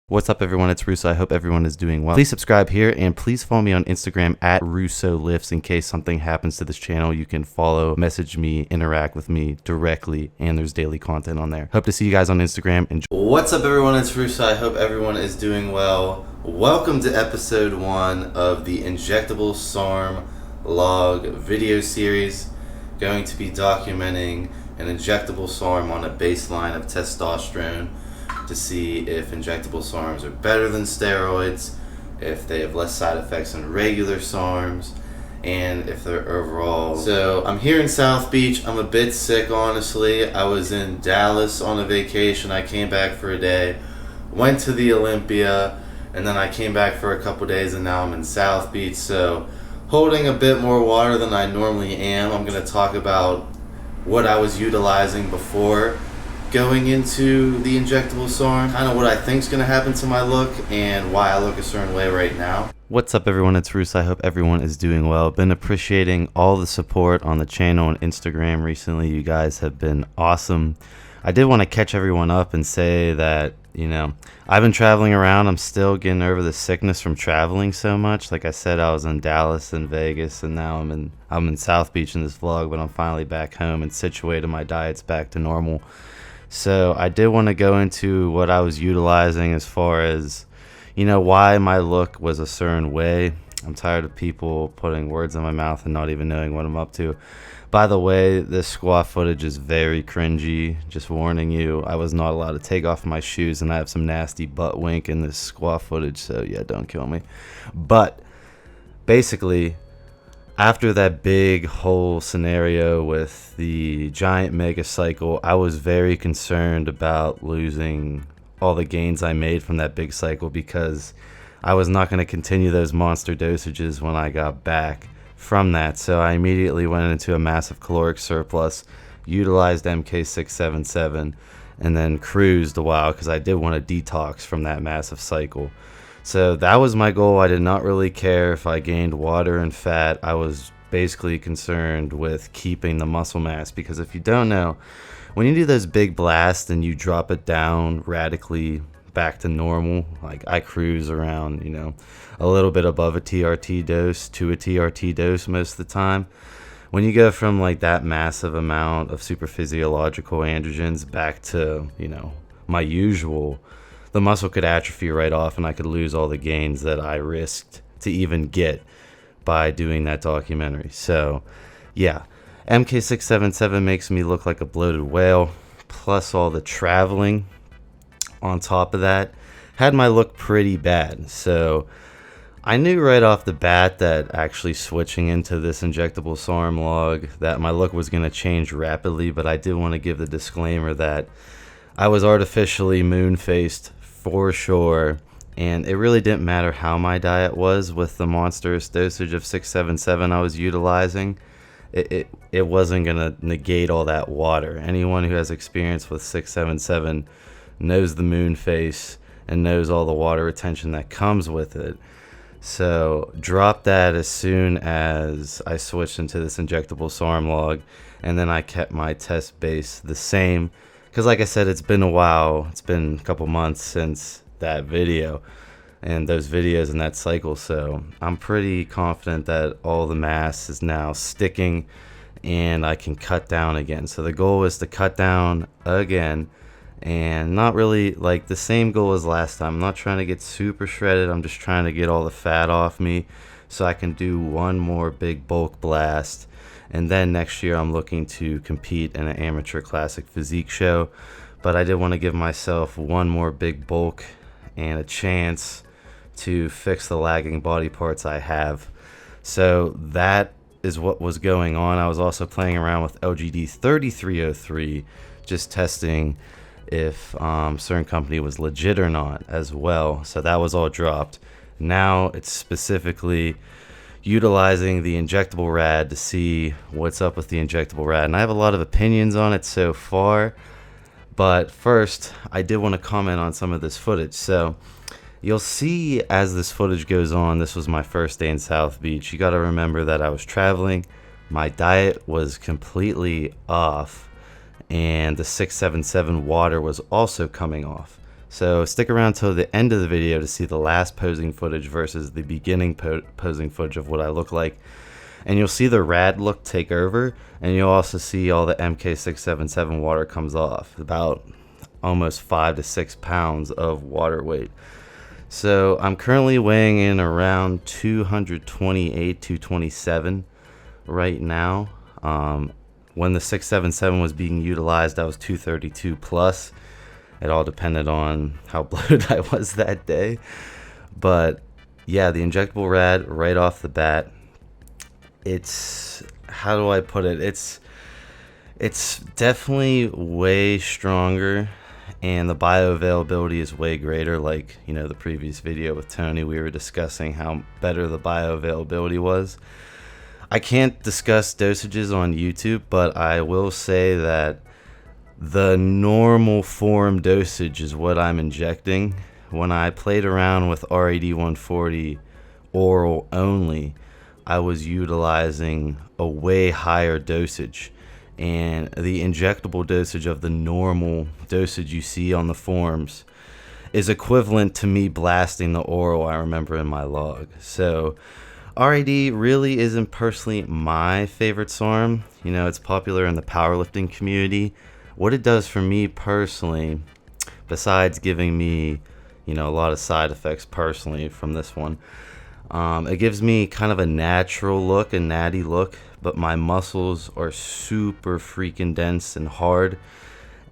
What's up, everyone? It's Russo. I hope everyone is doing well. Please subscribe here and please follow me on Instagram at RussoLifts in case something happens to this channel. You can follow, message me, interact with me directly, and there's daily content on there. Hope to see you guys on Instagram. Enjoy. What's up, everyone? It's Russo. I hope everyone is doing well. Welcome to episode 1 of the Injectable Sarm log video series. Going to be documenting an injectable Sarm on a baseline of testosterone, to see if injectable SARMs are better than steroids, if they have less side effects than regular SARMs, and if they're overall. So I'm here in South Beach. I'm a bit sick, honestly. I was in Dallas on a vacation. I came back for a day, went to the Olympia, and then I came back for a couple days, and now I'm in South Beach. So holding a bit more water than I normally am. I'm going to talk about what I was utilizing before going into the injectable SARM, kind of what I think is going to happen to my look and why I look a certain way right now. What's up, everyone? It's Russo. I hope everyone is doing well. Been appreciating all the support on the channel and Instagram recently. You guys have been awesome. I did want to catch everyone up and say that, I've been traveling around. I'm still getting over the sickness from traveling so much. Like I said, I was in Dallas and Vegas, and now I'm in South Beach in this vlog, but I'm finally back home and situated. My diet's back to normal. So I did want to go into what I was utilizing as far as, why my look was a certain way. I'm tired of people putting words in my mouth and not even knowing what I'm up to. By the way, this squat footage is very cringy. Just warning you, I was not allowed to take off my shoes, and I have some nasty butt wink in this squat footage, so yeah, don't kill me. But basically, after that big whole scenario with the giant mega cycle, I was very concerned about losing all the gains I made from that big cycle, because I was not going to continue those monster dosages when I got back from that. So I immediately went into a massive caloric surplus, utilized MK677, and then cruised a while because I did want to detox from that massive cycle. So that was my goal. I did not really care if I gained water and fat. I was basically concerned with keeping the muscle mass, because if you don't know, when you do those big blasts and you drop it down radically back to normal, like I cruise around, a little bit above a TRT dose to a TRT dose most of the time. When you go from like that massive amount of super physiological androgens back to, my usual, the muscle could atrophy right off, and I could lose all the gains that I risked to even get by doing that documentary. So yeah, MK677 makes me look like a bloated whale, plus all the traveling on top of that had my look pretty bad. So I knew right off the bat that actually switching into this injectable SARM log, that my look was going to change rapidly, but I did want to give the disclaimer that I was artificially moon-faced for sure, and it really didn't matter how my diet was with the monstrous dosage of 677 I was utilizing. It wasn't going to negate all that water. Anyone who has experience with 677 knows the moon face and knows all the water retention that comes with it. So drop that as soon as I switched into this injectable SARM log, and then I kept my test base the same. Because like I said, it's been a while. It's been a couple months since that video and those videos in that cycle. So I'm pretty confident that all the mass is now sticking and I can cut down again. So the goal is to cut down again, and not really like the same goal as last time. I'm not trying to get super shredded. I'm just trying to get all the fat off me so I can do one more big bulk blast. And then next year I'm looking to compete in an amateur classic physique show. But I did want to give myself one more big bulk and a chance to fix the lagging body parts I have. So that is what was going on. I was also playing around with LGD 3303, just testing if certain company was legit or not as well. So that was all dropped. Now it's specifically utilizing the injectable RAD to see what's up with the injectable RAD, and I have a lot of opinions on it so far. But first, I did want to comment on some of this footage. So you'll see as this footage goes on, this was my first day in South Beach. You got to remember that I was traveling, my diet was completely off, and the 677 water was also coming off. So stick around till the end of the video to see the last posing footage versus the beginning posing footage of what I look like. And you'll see the rad look take over, and you'll also see all the MK677 water comes off, about almost 5 to 6 pounds of water weight. So I'm currently weighing in around 228, 227 right now. When the 677 was being utilized, I was 232 plus. It all depended on how bloated I was that day. But yeah, the injectable rad right off the bat, it's, how do I put it? It's definitely way stronger, and the bioavailability is way greater. Like, you know, the previous video with Tony, we were discussing how better the bioavailability was. I can't discuss dosages on YouTube, but I will say that the normal form dosage is what I'm injecting. When I played around with RAD-140 oral only, I was utilizing a way higher dosage, and the injectable dosage of the normal dosage you see on the forms is equivalent to me blasting the oral I remember in my log. So RAD really isn't personally my favorite SARM. You know, it's popular in the powerlifting community. What it does for me personally, besides giving me, you know, a lot of side effects personally from this one, it gives me kind of a natural look, a natty look, but my muscles are super freaking dense and hard,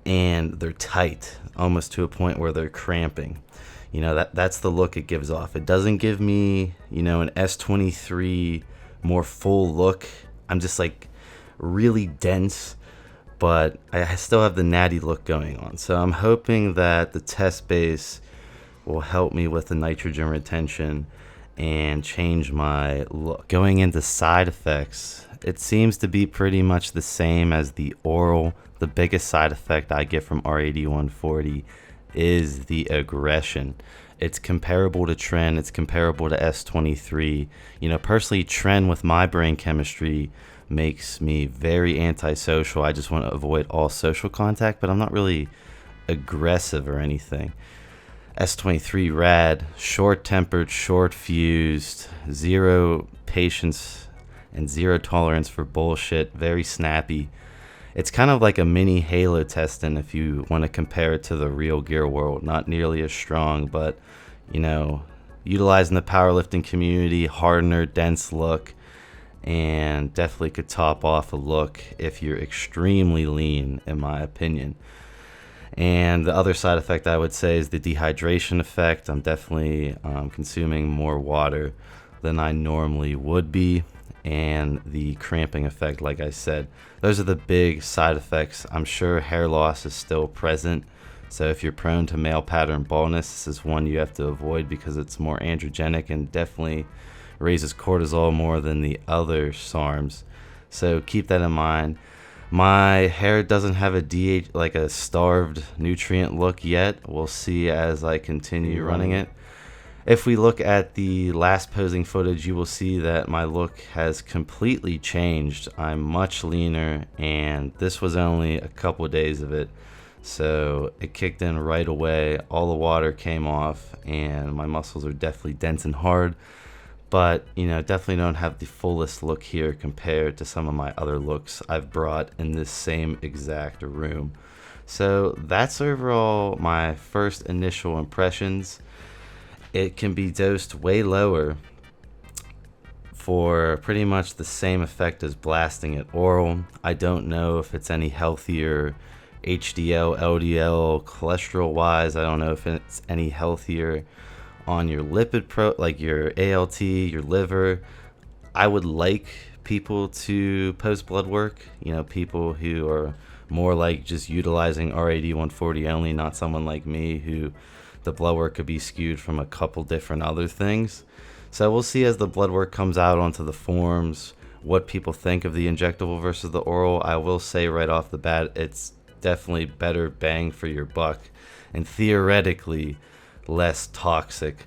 and they're tight, almost to a point where they're cramping. You know, that's the look it gives off. It doesn't give me, you know, an S23 more full look. I'm just like really dense, but I still have the natty look going on. So I'm hoping that the test base will help me with the nitrogen retention and change my look. Going into side effects, it seems to be pretty much the same as the oral. The biggest side effect I get from RAD-140 is the aggression. It's comparable to Tren, it's comparable to S23. You know, personally, Tren with my brain chemistry makes me very antisocial. I just want to avoid all social contact, but I'm not really aggressive or anything. S23 rad, short-tempered, short-fused, zero patience and zero tolerance for bullshit, very snappy. It's kind of like a mini Halo testing if you want to compare it to the real gear world. Not nearly as strong, but, you know, utilizing the powerlifting community, hardener, dense look, and definitely could top off a look if you're extremely lean, in my opinion. And the other side effect I would say is the dehydration effect. I'm definitely consuming more water than I normally would be, and the cramping effect, like I said. Those are the big side effects. I'm sure hair loss is still present, so if you're prone to male pattern baldness, this is one you have to avoid because it's more androgenic and definitely raises cortisol more than the other SARMs. So keep that in mind. My hair doesn't have a DH, like a starved nutrient look yet. We'll see as I continue running it. If we look at the last posing footage, you will see that my look has completely changed. I'm much leaner, and this was only a couple of days of it. So it kicked in right away. All the water came off, and my muscles are definitely dense and hard. But, you know, definitely don't have the fullest look here compared to some of my other looks I've brought in this same exact room. So that's overall my first initial impressions. It can be dosed way lower for pretty much the same effect as blasting it oral. I don't know if it's any healthier HDL, LDL, cholesterol wise. I don't know if it's any healthier on your lipid like your ALT, your liver. I would like people to post blood work, you know, people who are more like just utilizing RAD-140 only, not someone like me who the blood work could be skewed from a couple different other things. So we'll see as the blood work comes out onto the forms what people think of the injectable versus the oral. I will say right off the bat, it's definitely better bang for your buck and theoretically less toxic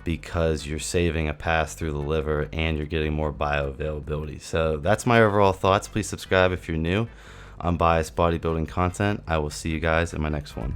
because you're saving a pass through the liver and you're getting more bioavailability. So that's my overall thoughts. Please subscribe if you're new. Unbiased bodybuilding content. I will see you guys in my next one.